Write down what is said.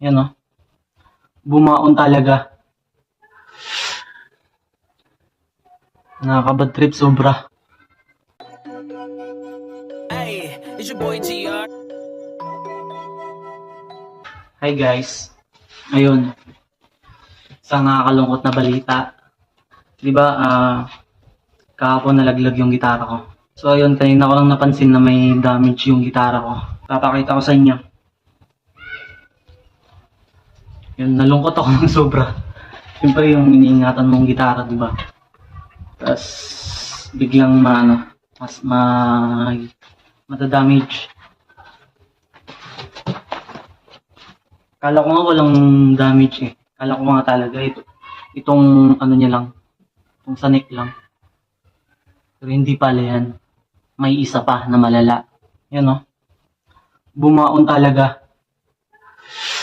Yan o. Bumaon talaga. Nakakabad trip sobra. Hey, it's your boy GR. Hi guys. Ayun. Isang nakakalungkot na balita. Di ba, kahapon nalaglag yung gitara ko. So ayun, kanina ko lang napansin na may damage yung gitara ko. Papakita ko sa inyo. Yun, nalungkot ako ng sobra. Siyempre yung iniingatan mong gitara, di ba? Tapos biglang matadamage. Kala ko nga walang damage eh. Kala ko nga talaga itong ano niya lang, itong sanik lang. Pero hindi pala yan. May isa pa na malala. Yan o. Bumaon talaga.